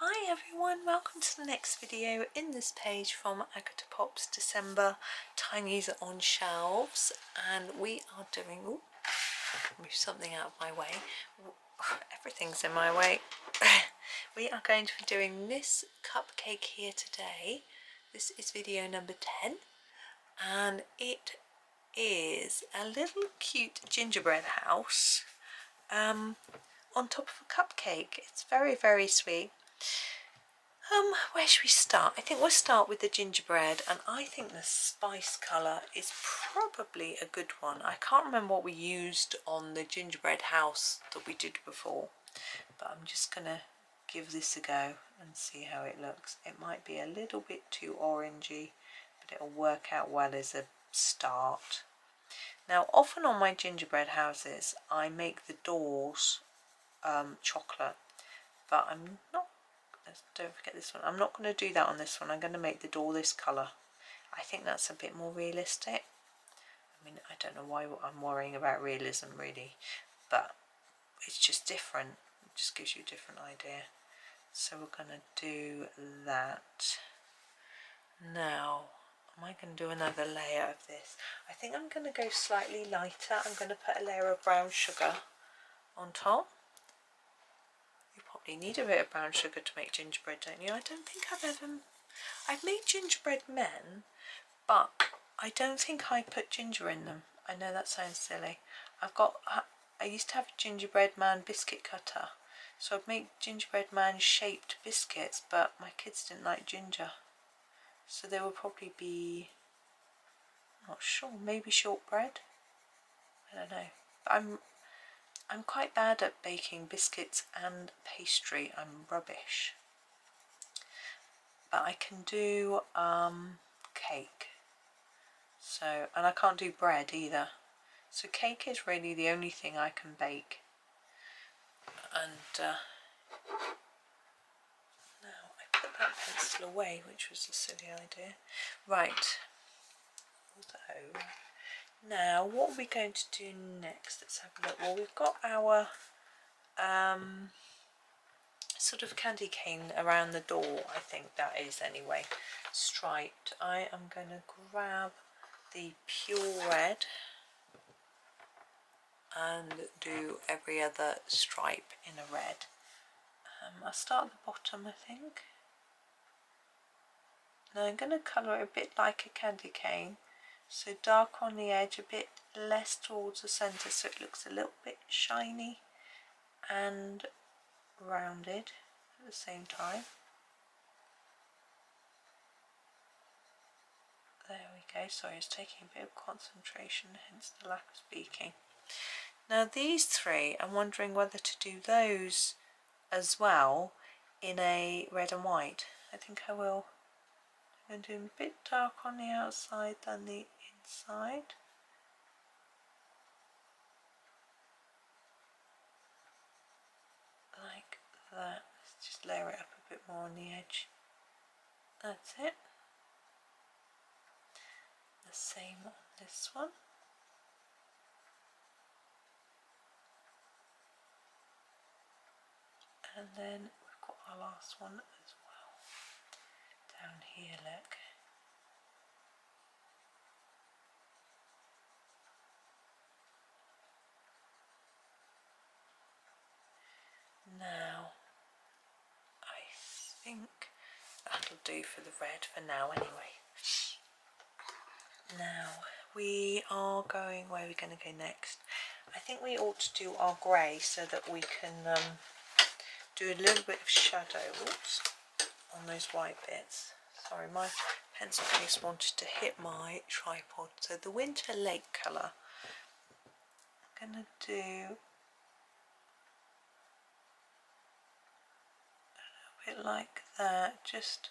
Hi everyone, welcome to the next video in this page from Agotapop's December Tinies on Shelves, and we are doing, move something out of my way, everything's in my way. We are going to be doing this cupcake here today. This is video number 10 and it is a little cute gingerbread house on top of a cupcake. It's very sweet. Where should we start? I think we'll start with the gingerbread, and I think the spice colour is probably a good one. I can't remember what we used on the gingerbread house that we did before, but I'm just gonna give this a go and see how it looks. It might be a little bit too orangey, but it'll work out well as a start. Now, often on my gingerbread houses I make the doors chocolate, but I'm not, don't forget this one, I'm not going to do that on this one. I'm going to make the door this colour. I think that's a bit more realistic. I mean, I don't know why I'm worrying about realism really, but it's just different. It just gives you a different idea. So we're going to do that. Now, am I going to do another layer of this? I think I'm going to go slightly lighter. I'm going to put a layer of brown sugar on top. You probably need a bit of brown sugar to make gingerbread, don't you? I don't think I've made gingerbread men, but I don't think I put ginger in them. I know that sounds silly. I used to have a gingerbread man biscuit cutter, so I'd make gingerbread man shaped biscuits, but my kids didn't like ginger. So there will probably be, I'm not sure, maybe shortbread. I don't know. But I'm quite bad at baking biscuits and pastry. I'm rubbish. But I can do cake. So, and I can't do bread either. So cake is really the only thing I can bake. And now I put that pencil away, which was a silly idea. Right. Although, now what are we going to do next? Let's have a look. Well, we've got our sort of candy cane around the door, I think that is anyway, striped. I am going to grab the pure red and do every other stripe in a red. I'll start at the bottom, I think. Now I'm going to colour it a bit like a candy cane, so dark on the edge, a bit less towards the centre, so it looks a little bit shiny and rounded at the same time. There we go. Sorry, it's taking a bit of concentration, hence the lack of speaking. Now these three, I'm wondering whether to do those as well in a red and white. I think I will. I'm going to do a bit dark on the outside than the inside. Like that. Let's just layer it up a bit more on the edge. That's it. The same on this one. And then we've got our last one as well. Down here, look. Now, I think that'll do for the red for now anyway. Now, we are going, where are we going to go next? I think we ought to do our grey so that we can do a little bit of shadow, oops, on those white bits. Sorry, my pencil case wanted to hit my tripod. So the winter lake colour, I'm going to do a bit like that, just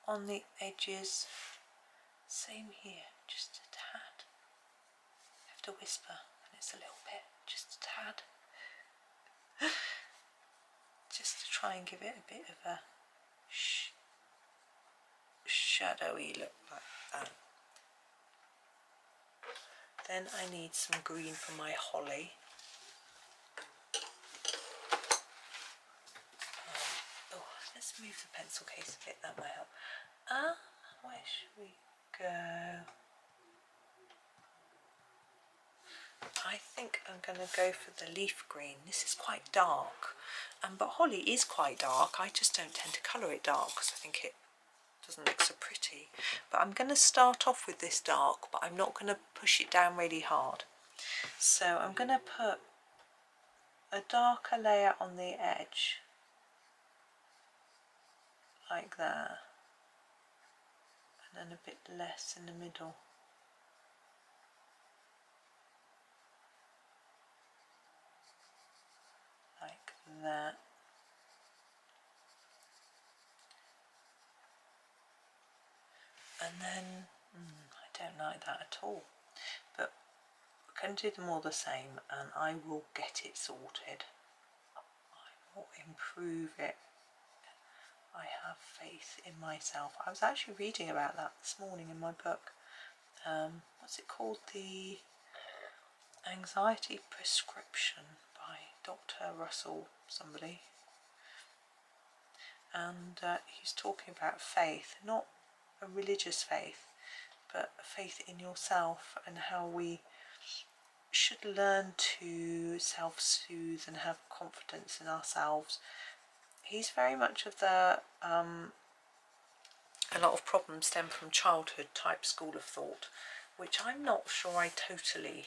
on the edges. Same here, just a tad. I have to whisper when it's a little bit, just a tad. Just to try and give it a bit of a shadowy look like that. Then I need some green for my holly. let's move the pencil case a bit, that might help. Where should we go? I think I'm going to go for the leaf green. This is quite dark, but holly is quite dark. I just don't tend to colour it dark because I think it doesn't look so pretty. But I'm going to start off with this dark, but I'm not going to push it down really hard. So I'm going to put a darker layer on the edge, like that, and then a bit less in the middle. Like that. And then, I don't like that at all, but we're going to do them all the same, and I will get it sorted. I will improve it. I have faith in myself. I was actually reading about that this morning in my book. What's it called? The Anxiety Prescription by Dr. Russell somebody. And he's talking about faith, not a religious faith, but a faith in yourself, and how we should learn to self-soothe and have confidence in ourselves. He's very much of the a lot of problems stem from childhood type school of thought, which I'm not sure I totally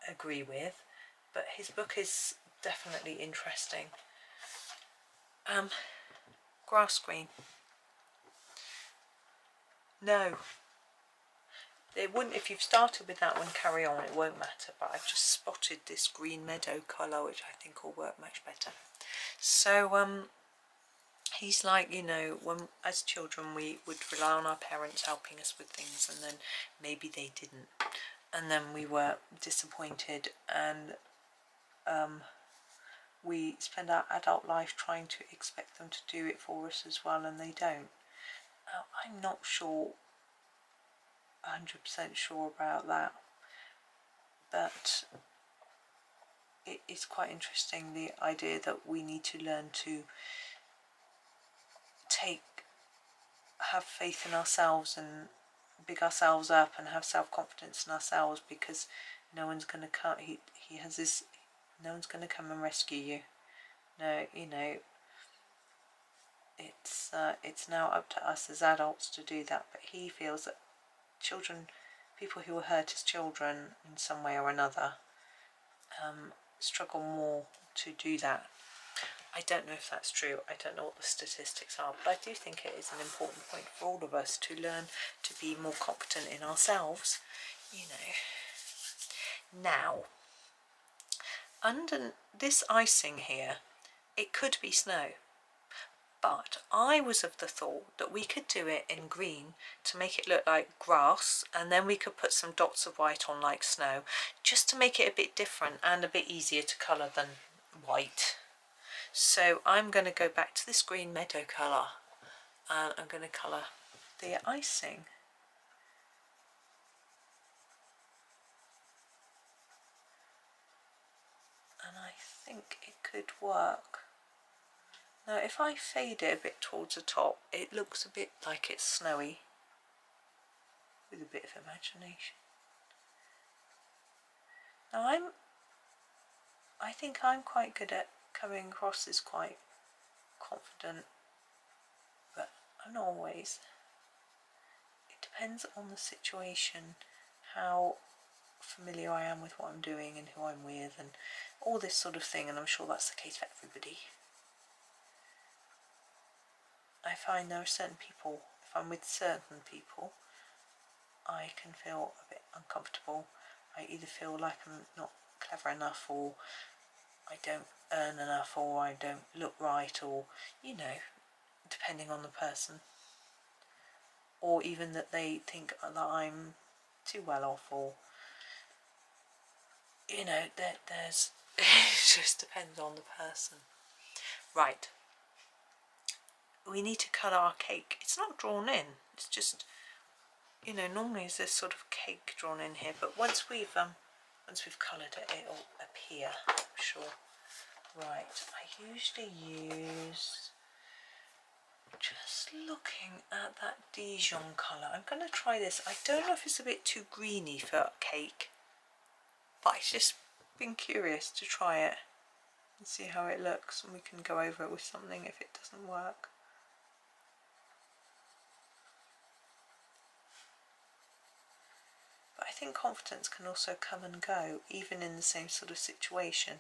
agree with, but his book is definitely interesting. Grass green. No, it wouldn't. If you've started with that one, carry on, it won't matter, but I've just spotted this green meadow colour which I think will work much better. So he's like, you know, when as children we would rely on our parents helping us with things, and then maybe they didn't, and then we were disappointed, and we spend our adult life trying to expect them to do it for us as well, and they don't. I'm not sure, 100% sure about that, but it is quite interesting, the idea that we need to learn to have faith in ourselves and big ourselves up and have self-confidence in ourselves, because no one's going to come. He has this, no one's going to come and rescue you. No, you know, it's now up to us as adults to do that. But he feels that children, people who were hurt as children in some way or another, struggle more to do that. I don't know if that's true. I don't know what the statistics are, but I do think it is an important point for all of us to learn to be more competent in ourselves, you know. Now, under this icing here, it could be snow, but I was of the thought that we could do it in green to make it look like grass, and then we could put some dots of white on like snow, just to make it a bit different and a bit easier to colour than white. So I'm going to go back to this green meadow colour, and I'm going to colour the icing. And I think it could work. Now if I fade it a bit towards the top, it looks a bit like it's snowy, with a bit of imagination. Now I think I'm quite good at coming across as quite confident, but I'm not always. It depends on the situation, how familiar I am with what I'm doing and who I'm with and all this sort of thing, and I'm sure that's the case for everybody. I find there are certain people, if I'm with certain people, I can feel a bit uncomfortable. I either feel like I'm not clever enough, or I don't earn enough, or I don't look right, or, you know, depending on the person, or even that they think that I'm too well off, or, you know, there's it just depends on the person. Right, we need to colour our cake. It's not drawn in, it's just, you know, normally is this sort of cake drawn in here, but once we've coloured it, it'll appear, I'm sure. Right, I usually use, just looking at that Dijon colour, I'm going to try this. I don't know if it's a bit too greeny for cake, but I've just been curious to try it and see how it looks, and we can go over it with something if it doesn't work. But I think confidence can also come and go, even in the same sort of situation,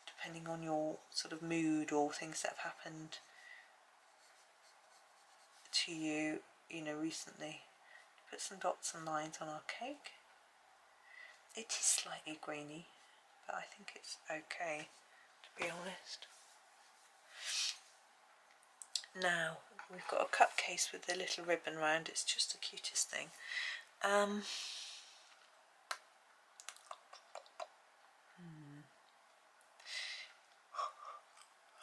depending on your sort of mood or things that have happened to you, you know, recently. Put some dots and lines on our cake. It is slightly greeny, but I think it's okay, to be honest. Now, we've got a cupcake with a little ribbon round. It's just the cutest thing.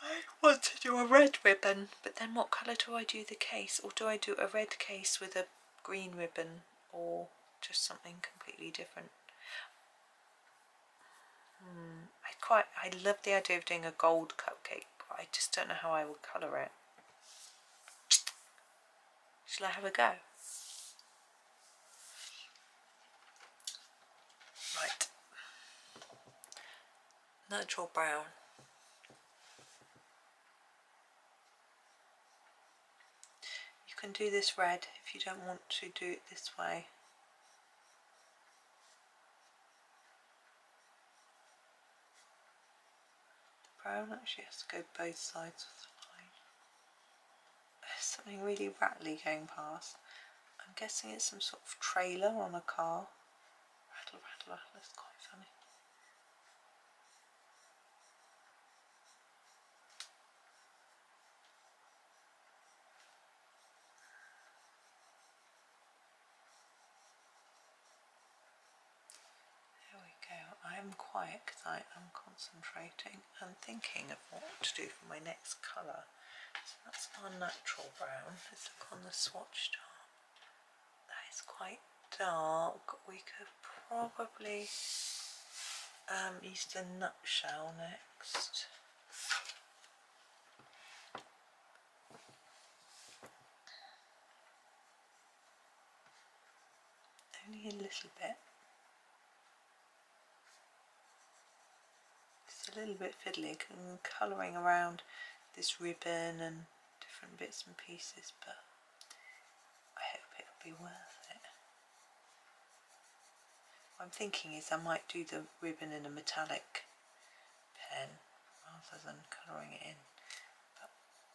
I want to do a red ribbon, but then what colour do I do the case? Or do I do a red case with a green ribbon, or just something completely different? I love the idea of doing a gold cupcake, but I just don't know how I would colour it. Shall I have a go? Right. Natural brown. You can do this red if you don't want to do it this way. The brown actually has to go both sides of the line. There's something really rattly going past. I'm guessing it's some sort of trailer on a car. Rattle, rattle, rattle. It's quite funny. There we go. I am quiet because I am concentrating and thinking of what to do for my next colour. So that's our natural brown. Let's look on the swatch chart. That is quite dark. We could probably use the nutshell next. Only a little bit. It's a little bit fiddly, colouring around this ribbon and different bits and pieces, but I hope it'll be worth it. What I'm thinking is I might do the ribbon in a metallic pen rather than colouring it in, but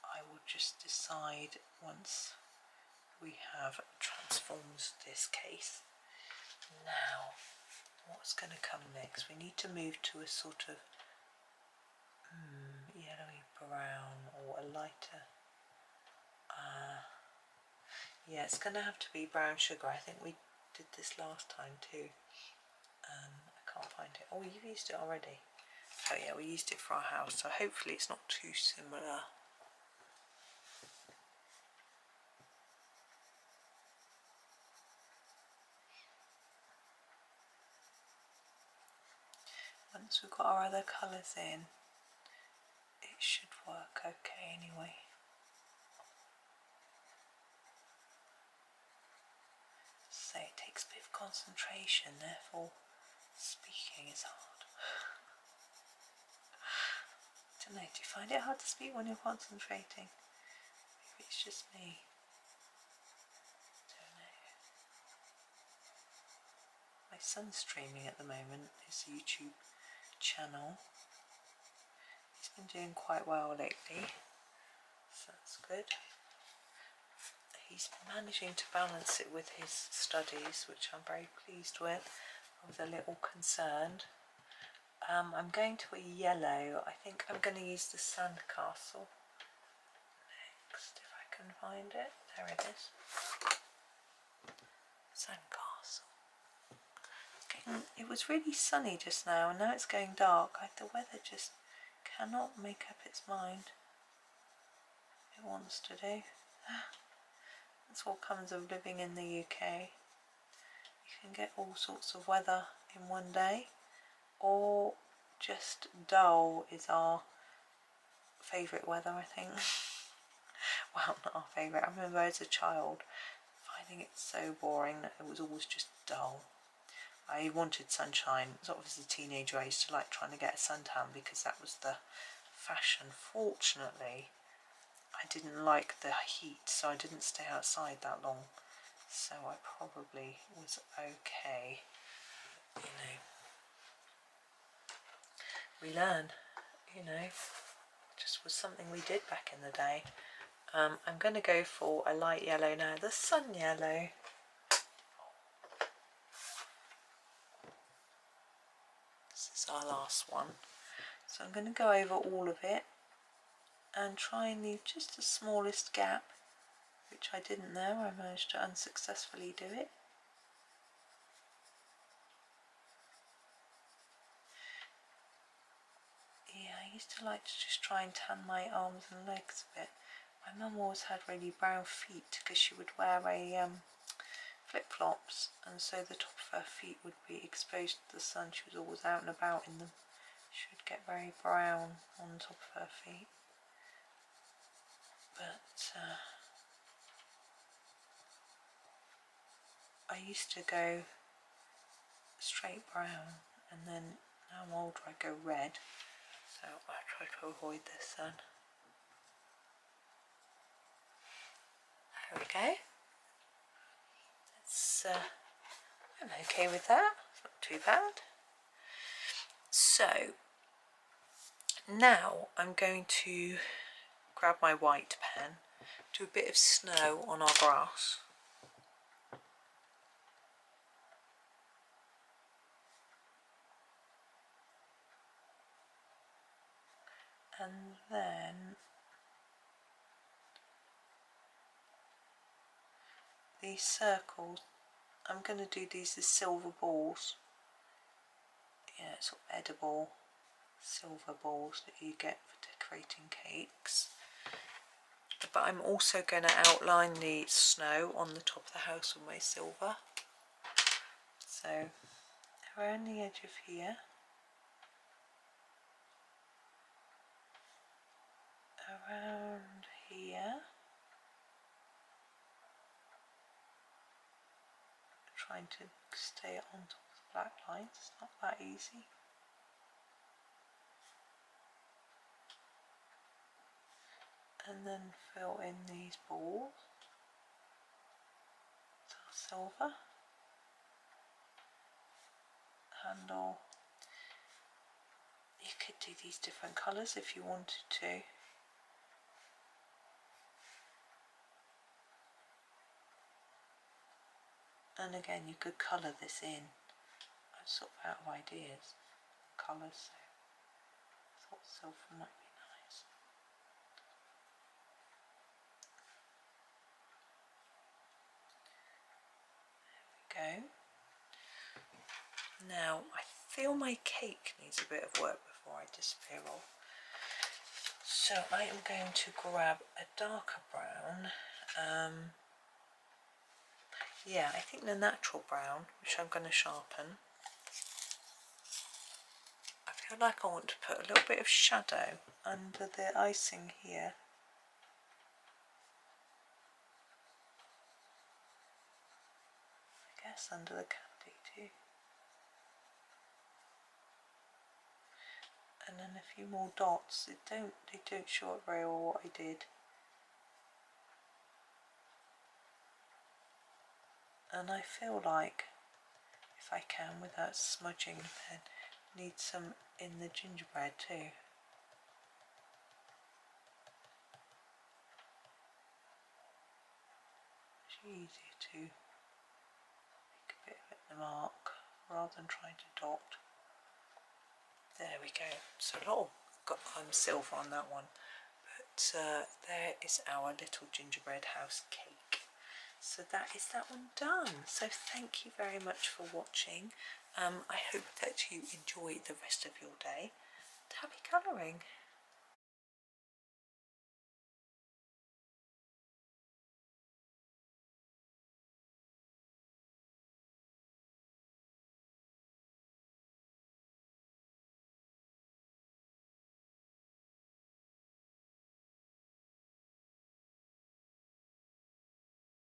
I will just decide once we have transformed this case. Now, what's going to come next? We need to move to a sort of yellowy brown or a lighter. Yeah, it's going to have to be brown sugar. I think we did this last time too. I can't find it. Oh, you've used it already. Oh yeah, we used it for our house, so hopefully it's not too similar. Once we've got our other colours in, it should work okay anyway. So it takes a bit of concentration, therefore speaking is hard. I don't know, do you find it hard to speak when you're concentrating? Maybe it's just me. Don't know. My son's streaming at the moment, his YouTube channel. He's been doing quite well lately, so that's good. He's managing to balance it with his studies, which I'm very pleased with. I was a little concerned. I'm going to a yellow. I think I'm going to use the sandcastle next, if I can find it. There it is. Sandcastle. It was really sunny just now, and now it's going dark. The weather just cannot make up its mind. It wants to do. That's what comes of living in the UK. You can get all sorts of weather in one day, or just dull is our favourite weather, I think. Well, not our favourite. I remember as a child finding it so boring that it was always just dull. I wanted sunshine. Sort of as a teenager I used to like trying to get a suntan because that was the fashion. Fortunately I didn't like the heat, so I didn't stay outside that long, so I probably was okay. You know, we learn, you know, just was something we did back in the day. I'm going to go for a light yellow now, the sun yellow. This is our last one. So I'm going to go over all of it and try and leave just the smallest gap, which I didn't know. I managed to unsuccessfully do it. Yeah, I used to like to just try and tan my arms and legs a bit. My mum always had really brown feet because she would wear a flip-flops, and so the top of her feet would be exposed to the sun. She was always out and about in them. She would get very brown on the top of her feet. But I used to go straight brown, and then now I'm older I go red, so I try to avoid the sun. There we go. It's, I'm okay with that, it's not too bad. So now I'm going to grab my white pen, do a bit of snow on our grass. And then these circles, I'm going to do these as silver balls. Yeah, sort of edible silver balls that you get for decorating cakes. But I'm also going to outline the snow on the top of the house with my silver. So around the edge of here, around here, trying to stay on top of the black lines. It's not that easy. And then fill in these balls. So silver handle. You could do these different colours if you wanted to. And again, you could colour this in. I'm sort of out of ideas, colours, so I thought silver might be nice. There we go. Now, I feel my cake needs a bit of work before I disappear off. So I am going to grab a darker brown. Yeah, I think the natural brown, which I'm going to sharpen. I feel like I want to put a little bit of shadow under the icing here. I guess under the candy too. And then a few more dots. They don't show it very well what I did. And I feel like, if I can, without smudging the pen, need some in the gingerbread too. It's easier to make a bit of it in the mark rather than trying to dot. There we go. So a lot of silver on that one. But there is our little gingerbread house cake. So that is that one done. So thank you very much for watching. I hope that you enjoy the rest of your day. Happy colouring.